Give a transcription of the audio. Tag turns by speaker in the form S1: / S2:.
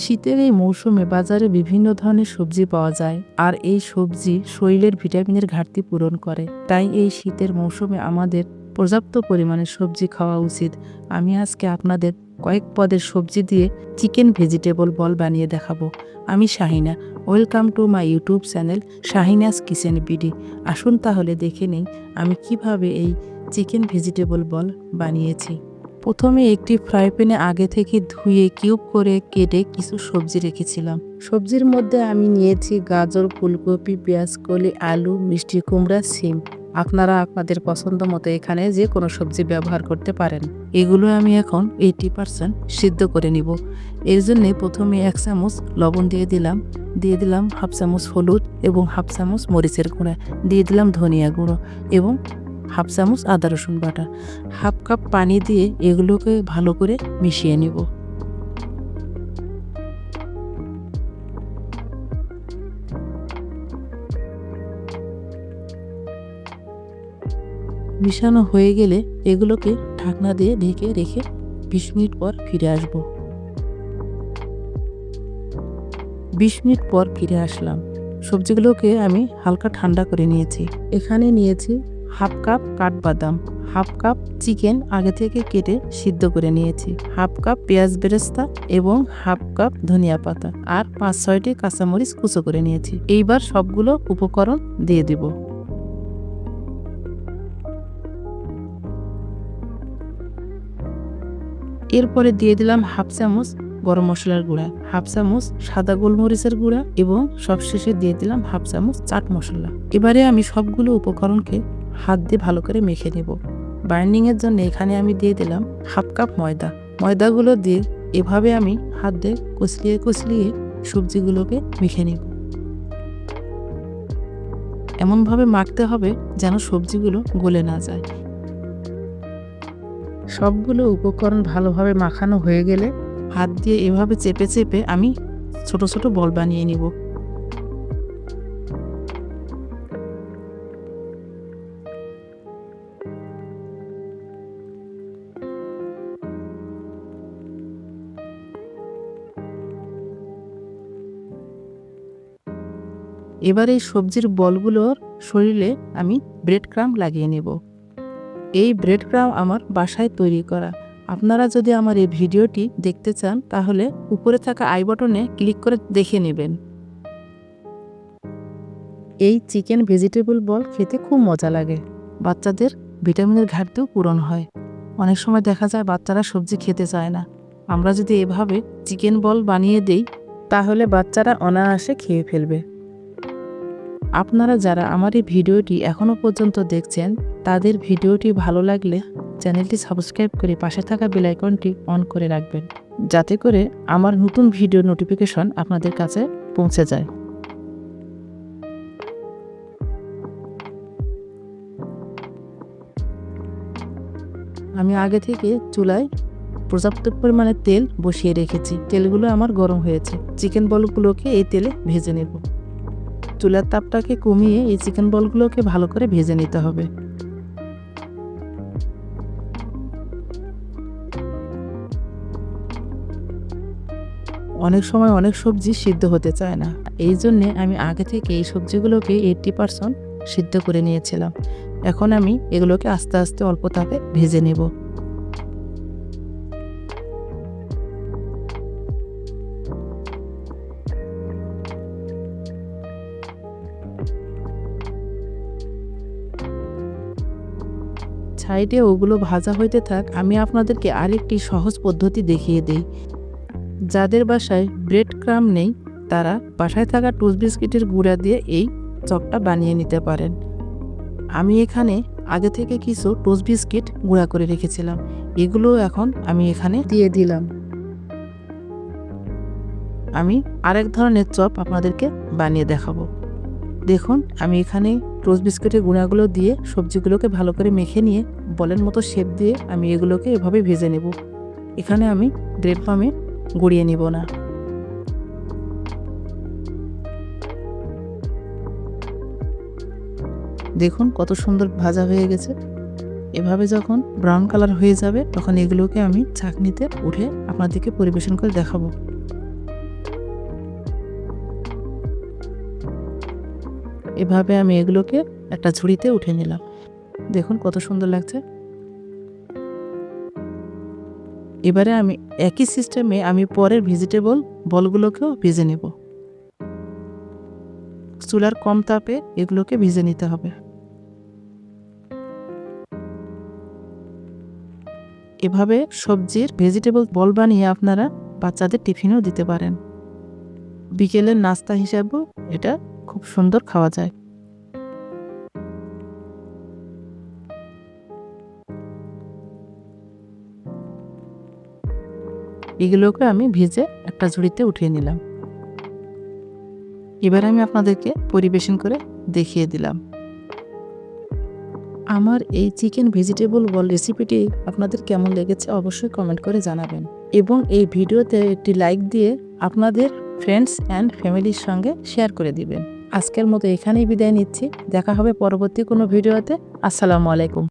S1: শীতের এই মৌসুমে বাজারে বিভিন্ন ধরনের সবজি পাওয়া যায়, আর এই সবজি শরীরের ভিটামিনের ঘাটতি পূরণ করে। তাই এই শীতের মৌসুমে আমাদের পর্যাপ্ত পরিমাণে সবজি খাওয়া উচিত। আমি আজকে আপনাদের কয়েক পদের সবজি দিয়ে চিকেন ভেজিটেবল বল বানিয়ে দেখাবো। আমি Shahina. Welcome to my YouTube channel Shahina's kitchen BD. আসুন তাহলে দেখে নিই আমি কিভাবে এই চিকেন ভেজিটেবল বল বানিয়েছি। প্রথমে একটি ফ্রাই প্যানে আগে থেকে ধুয়ে কিউব করে কেটে কিছু সবজি রেখেছিলাম। সবজির মধ্যে আমি নিয়েছি গাজর, ফুলকপি, পেঁয়াজকলি, আলু, মিষ্টি কুমড়া, সিম। আপনারা আপনাদের পছন্দ মতো এখানে যে কোনো সবজি ব্যবহার করতে পারেন। এগুলো আমি এখন 80% সিদ্ধ করে নিব। এর জন্যে প্রথমে 1 চামচ লবণ দিয়ে দিলাম হাফ চামচ হলুদ এবং হাফ চামচ মরিচের গুঁড়া, দিয়ে দিলাম ধনিয়া গুঁড়ো এবং হাফ চামচ আদা রসুন বাটা। হাফ কাপ পানি দিয়ে এগুলোকে ভালো করে মিশিয়ে নিব। মিশানো হয়ে গেলে এগুলোকে ঢাকনা দিয়ে ঢেকে রেখে 20 মিনিট পর ফিরে আসব। 20 মিনিট পর ফিরে আসলাম। সবজিগুলোকে আমি হালকা ঠান্ডা করে নিয়েছি। এখানে নিয়েছি হাফ কাপ কাঠবাদাম, হাফ কাপ চিকেন আগে থেকে কেটে সিদ্ধ করে নিয়েছি, হাফ কাপ পেঁয়াজ বেরেস্তা এবং হাফ কাপ ধনিয়া পাতা, আর 5-6টি কাঁচামরিচ কুচো করে নিয়েছি। এইবার সবগুলো উপকরণ দিয়ে দিব। এরপরে দিয়ে দিলাম হাফ চামচ গরম মশলার গুঁড়া, হাফ চামচ সাদা গোলমরিচের গুঁড়া এবং সবশেষে দিয়ে দিলাম হাফ চামচ চাট মশলা। এবারে আমি সবগুলো উপকরণকে হাত দিয়ে ভালো করে মেখে নেব। বাইন্ডিংয়ের জন্য এখানে আমি দিয়ে দিলাম হাফ কাপ ময়দা। ময়দাগুলো দিয়ে এভাবে আমি হাত দিয়ে কচলিয়ে সবজিগুলোকে মেখে নেব। এমনভাবে মাখতে হবে যেন সবজিগুলো গলে না যায়। সবগুলো উপকরণ ভালোভাবে মাখানো হয়ে গেলে হাত দিয়ে এভাবে চেপে চেপে আমি ছোট ছোট বল বানিয়ে নিব। এবার এই সবজির বলগুলোর শরীরে আমি ব্রেড ক্রাম্ব লাগিয়ে নেব। এই ব্রেড ক্রাম্ব আমার বাসায় তৈরি করা। আপনারা যদি আমার এই ভিডিওটি দেখতে চান তাহলে উপরে থাকা আই বাটনে ক্লিক করে দেখে নেবেন। এই চিকেন ভেজিটেবল বল খেতে খুব মজা লাগে। বাচ্চাদের ভিটামিনের ঘাটতিও পূরণ হয়। অনেক সময় দেখা যায় বাচ্চারা সবজি খেতে চায় না। আমরা যদি এভাবে চিকেন বল বানিয়ে দেই তাহলে বাচ্চারা অনায়াসে খেয়ে ফেলবে। আপনারা যারা আমার এই ভিডিওটি এখনও পর্যন্ত দেখছেন তাদের ভিডিওটি ভালো লাগলে চ্যানেলটি সাবস্ক্রাইব করে পাশে থাকা বেল আইকনটি অন করে রাখবেন, যাতে করে আমার নতুন ভিডিও নোটিফিকেশন আপনাদের কাছে পৌঁছে যায়। আমি আগে থেকে চুলায় পর্যাপ্ত পরিমাণে তেল বসিয়ে রেখেছি। তেলগুলো আমার গরম হয়েছে। চিকেন বলগুলোকে এই তেলে ভেজে নেব। চুলার তাপটাকে কমিয়ে এই চিকেন বলগুলোকে ভালো করে ভেজে নিতে হবে। অনেক সময় অনেক সবজি সিদ্ধ হতে চায় না, এই জন্যে আমি আগে থেকে এই সবজিগুলোকে 80% সিদ্ধ করে নিয়েছিলাম। এখন আমি এগুলোকে আস্তে আস্তে অল্প তাপে ভেজে নেব। সাইডে ওগুলো ভাজা হইতে থাক, আমি আপনাদেরকে আরেকটি সহজ পদ্ধতি দেখিয়ে দেই। যাদের বাসায় ব্রেড ক্রাম্ব নেই তারা বাসায় থাকা টোস্ট বিস্কিটের গুঁড়া দিয়ে এই চপটা বানিয়ে নিতে পারেন। আমি এখানে আগে থেকে কিছু টোস্ট বিস্কিট গুঁড়া করে রেখেছিলাম, এগুলো এখন আমি এখানে দিয়ে দিলাম। আমি আরেক ধরনের চপ আপনাদেরকে বানিয়ে দেখাবো। দেখুন আমি এখানে টোস্ট বিস্কিটের গুঁড়াগুলো দিয়ে সবজিগুলোকে ভালো করে মেখে নিয়ে বলের মতো শেপ দিয়ে আমি এগুলোকে এভাবে ভেজে নেব। এখানে আমি ব্রেড ক্রাম্বে গড়িয়ে নিব না। দেখুন কত সুন্দর ভাজা হয়ে গেছে। এভাবে যখন ব্রাউন কালার হয়ে যাবে তখন এগুলোকে আমি ছাঁকনিতে উঠে আপনাদেরকে পরিবেশন করে দেখাবো। এভাবে আমি এগুলোকে একটা ঝুড়িতে উঠে নিলাম। দেখুন কত সুন্দর লাগছে। এবারে আমি একই সিস্টেমে আমি পরের ভেজিটেবল বলগুলোকেও ভেজে নেব। চুলার কম তাপে এগুলোকে ভেজে নিতে হবে। এভাবে সবজির ভেজিটেবল বল বানিয়ে আপনারা বাচ্চাদের টিফিনেও দিতে পারেন। বিকেলের নাস্তা হিসাবেও এটা খুব সুন্দর খাওয়া যায়। এগুলোকে আমি ভেজে একটা ঝুড়িতে উঠিয়ে নিলাম। এবার আমি আপনাদেরকে পরিবেশন করে দেখিয়ে দিলাম। আমার এই চিকেন ভেজিটেবল বল রেসিপিটি আপনাদের কেমন লেগেছে অবশ্যই কমেন্ট করে জানাবেন এবং এই ভিডিওতে একটি লাইক দিয়ে আপনাদের ফ্রেন্ডস অ্যান্ড ফ্যামিলির সঙ্গে শেয়ার করে দিবেন। আজকের মতো এখানেই বিদায় নিচ্ছি। দেখা হবে পরবর্তী কোনো ভিডিওতে। আসসালামু আলাইকুম।